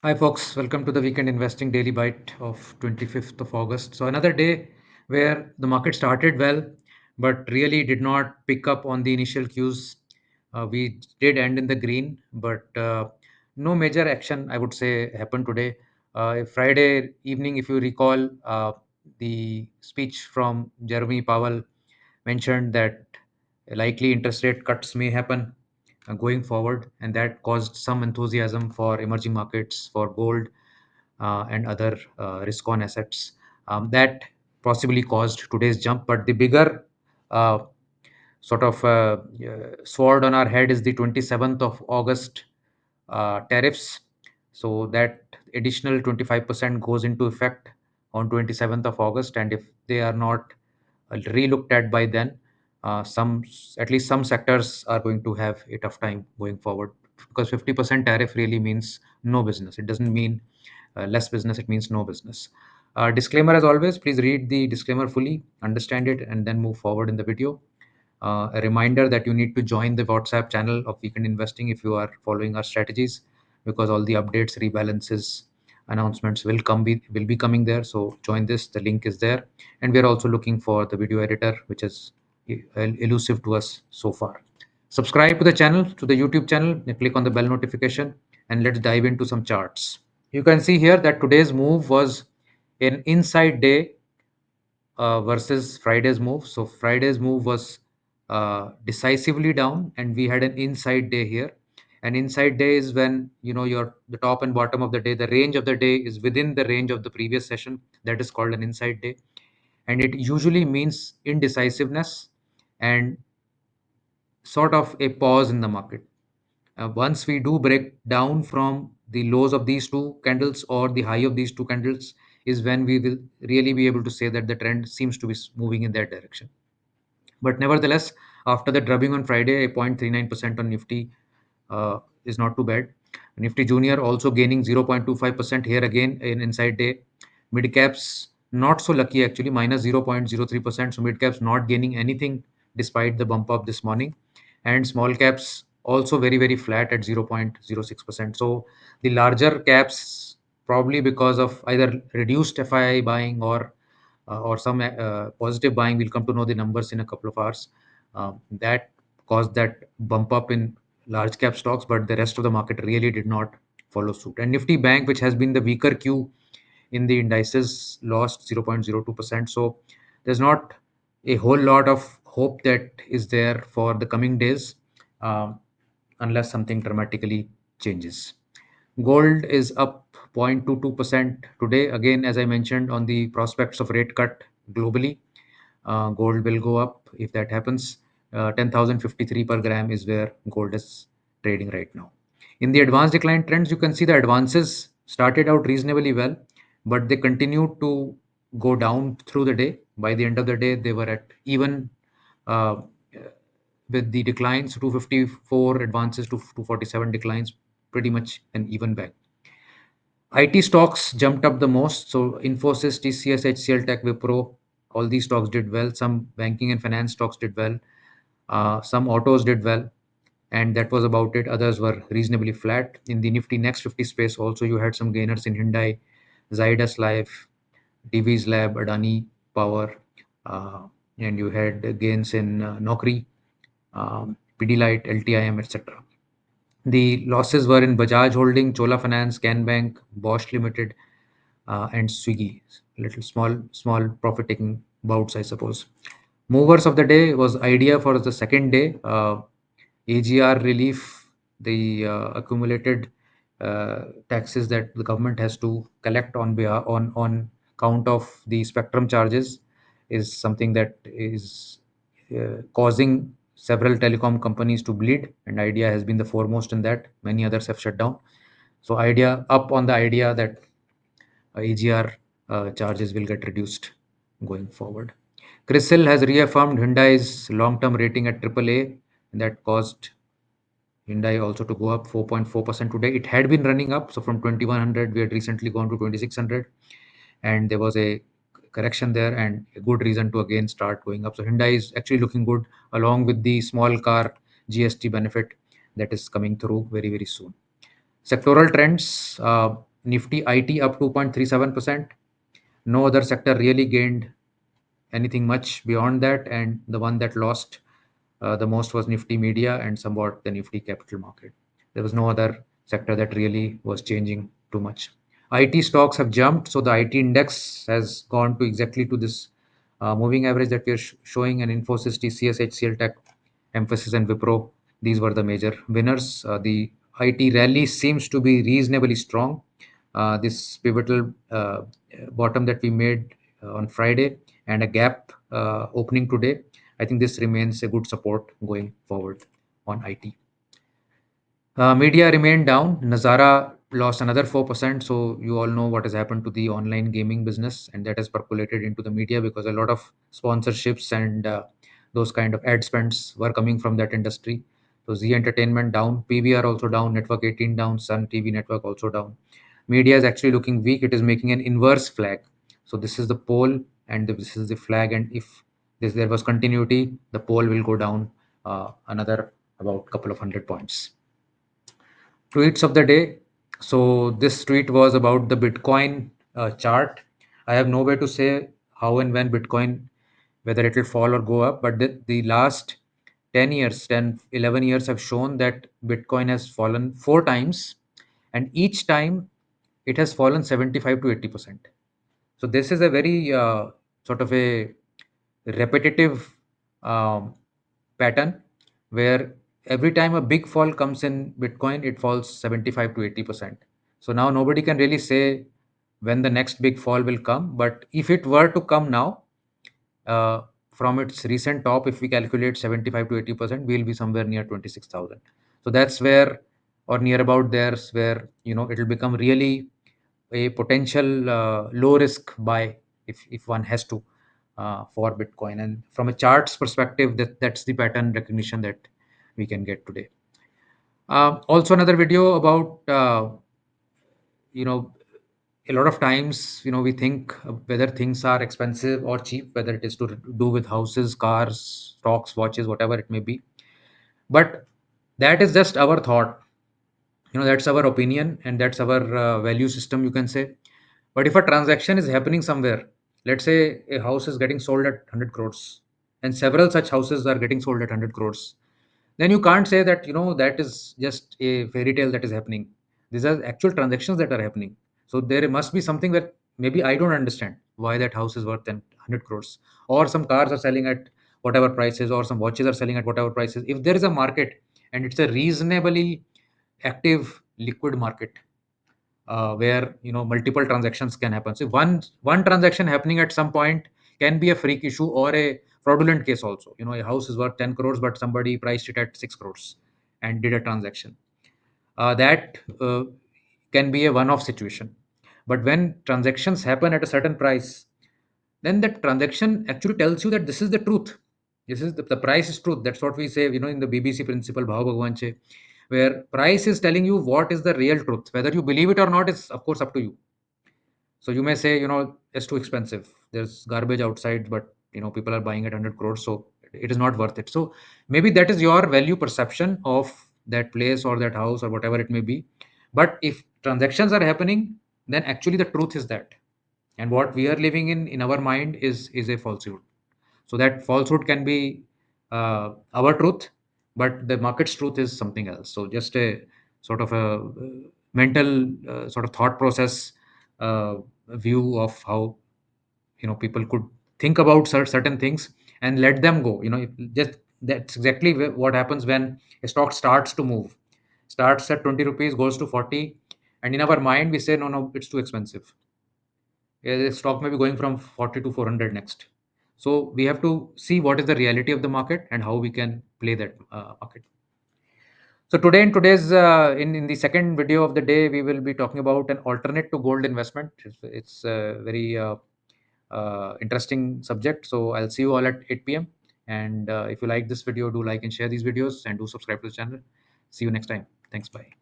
Hi, folks. Welcome to the Weekend Investing Daily Bite of 25th of August. So, another day where the market started well, but really did not pick up on the initial cues. We did end in the green, but no major action, I would say, happened today. Friday evening, if you recall, the speech from Jeremy Powell mentioned that likely interest rate cuts may happen going forward, and that caused some enthusiasm for emerging markets, for gold, and other risk on assets. That possibly caused today's jump, but the bigger uh, sort of sword on our head is the 27th of August tariffs. So that additional 25% goes into effect on 27th of August, and if they are not re-looked at by then, some at least some sectors are going to have a tough time going forward, because 50% tariff really means no business. It doesn't mean less business, it means no business. Disclaimer as always, please read the disclaimer fully, understand it, and then move forward in the video. A reminder that you need to join the WhatsApp channel of Weekend Investing if you are following our strategies, because all the updates, rebalances, announcements will be coming there. So join this. The link is there, and we are also looking for the video editor, which is elusive to us so far. Subscribe to the channel, to the YouTube channel, and click on the bell notification, and let's dive into some charts. You can see here that today's move was an inside day versus Friday's move. So Friday's move was decisively down, and we had an inside day here. An inside day is when your the top and bottom of the day, the range of the day is within the range of the previous session. That is called an inside day, and it usually means indecisiveness and sort of a pause in the market. Once we do break down from the lows of these two candles or the high of these two candles, is when we will really be able to say that the trend seems to be moving in that direction. But nevertheless, after the drubbing on Friday, a 0.39% on Nifty is not too bad. Nifty Junior also gaining 0.25% here again in inside day. Mid caps not so lucky actually, minus 0.03%. So mid caps not gaining anything despite the bump up this morning. And small caps also very, very flat at 0.06%. So the larger caps, probably because of either reduced FII buying or some positive buying. We'll come to know the numbers in a couple of hours. That caused that bump up in large cap stocks, but the rest of the market really did not follow suit. And Nifty Bank, which has been the weaker Q in the indices, lost 0.02%. So there's not a whole lot of hope that is there for the coming days, um, unless something dramatically changes. Gold is up 0.22% today. Again, as I mentioned, on the prospects of rate cut globally, gold will go up if that happens. 10,053 per gram is where gold is trading right now. In the advanced decline trends, you can see the advances started out reasonably well, but they continued to go down through the day. By the end of the day, they were at even uh, with the declines, 254 advances to 247 declines, pretty much an even bag. IT stocks jumped up the most. So Infosys, TCS, HCL Tech, Wipro, all these stocks did well. Some banking and finance stocks did well. Some autos did well, and that was about it. Others were reasonably flat. In the Nifty Next 50 space, also you had some gainers in Hyundai, Zydus Life, Divi's Lab, Adani Power, uh, and you had gains in Naukri, Pidilite, LTIM, etc. The losses were in Bajaj Holding, Chola Finance, Can Bank, Bosch Limited, and Swiggy. Little small profit-taking bouts, I suppose. Movers of the day was Idea for the second day. AGR relief, the accumulated taxes that the government has to collect on count of the spectrum charges, is something that is causing several telecom companies to bleed, and Idea has been the foremost in that. Many others have shut down. So Idea up on the idea that AGR charges will get reduced going forward. CRISIL has reaffirmed Hyundai's long-term rating at AAA, and that caused Hyundai also to go up 4.4% today. It had been running up, so from 2100 we had recently gone to 2600, and there was a correction there and a good reason to again start going up. So Hyundai is actually looking good, along with the small car GST benefit that is coming through very, very soon. Sectoral trends. Nifty IT up 2.37%. No other sector really gained anything much beyond that, and the one that lost the most was Nifty Media and somewhat the Nifty Capital Market. There was no other sector that really was changing too much. IT stocks have jumped, so the IT index has gone to exactly to this moving average that we are showing, and Infosys, TCS, HCL Tech, Emphasis, and Wipro. These were the major winners. The IT rally seems to be reasonably strong. This pivotal bottom that we made on Friday and a gap opening today, I think this remains a good support going forward on IT. Media remained down. Nazara lost another 4%. So you all know what has happened to the online gaming business, and that has percolated into the media because a lot of sponsorships and those kind of ad spends were coming from that industry. So Z Entertainment down, PVR also down, Network 18 down, Sun TV Network also down. Media is actually looking weak. It is making an inverse flag. So this is the pole, and this is the flag. And if there was continuity, the pole will go down another about couple of 100 points. Tweets of the day. So this tweet was about the Bitcoin chart. I have no way to say how and when Bitcoin, whether it will fall or go up, but the last 10 years, 10, 11 years have shown that Bitcoin has fallen 4 times, and each time it has fallen 75 to 80%. So this is a very sort of a repetitive um, pattern where every time a big fall comes in Bitcoin, it falls 75 to 80%. So now nobody can really say when the next big fall will come. But if it were to come now, uh, from its recent top, if we calculate 75 to 80%, we'll be somewhere near 26,000. So that's where, or near about there's where, it'll become really a potential low risk buy if one has to for Bitcoin. And from a charts perspective, that's the pattern recognition that we can get today. Also, another video about you know a lot of times we think whether things are expensive or cheap, whether it is to do with houses, cars, stocks, watches, whatever it may be. But that is just our thought. That's our opinion, and that's our value system, you can say. But if a transaction is happening somewhere, let's say a house is getting sold at 100 crores and several such houses are getting sold at 100 crores, then you can't say that that is just a fairy tale that is happening. These are actual transactions that are happening. So there must be something that maybe I don't understand why that house is worth 100 crores, or some cars are selling at whatever prices, or some watches are selling at whatever prices. If there is a market and it's a reasonably active liquid market, where multiple transactions can happen. So one transaction happening at some point can be a freak issue or a fraudulent case also. A house is worth 10 crores, but somebody priced it at 6 crores and did a transaction. That can be a one-off situation. But when transactions happen at a certain price, then that transaction actually tells you that this is the truth. This is the price is truth. That's what we say, in the BBC principle, Bhava Bhagwan Che, where price is telling you what is the real truth. Whether you believe it or not is, of course, up to you. So you may say, it's too expensive. There's garbage outside, but people are buying at 100 crores, so it is not worth it. So maybe that is your value perception of that place or that house or whatever it may be. But if transactions are happening, then actually the truth is that, and what we are living in our mind is a falsehood. So that falsehood can be our truth, but the market's truth is something else. So just a sort of a mental sort of thought process uh, view of how people could think about certain things and let them go. Just that's exactly what happens when a stock starts to move, starts at 20 rupees, goes to 40, and in our mind we say, no, no, it's too expensive. The stock may be going from 40 to 400 next. So we have to see what is the reality of the market and how we can play that market. So today, in today's in the second video of the day, we will be talking about an alternate to gold investment. It's a very interesting subject. So I'll see you all at 8 p.m. And if you like this video, do like and share these videos, and do subscribe to the channel. See you next time. Thanks. Bye.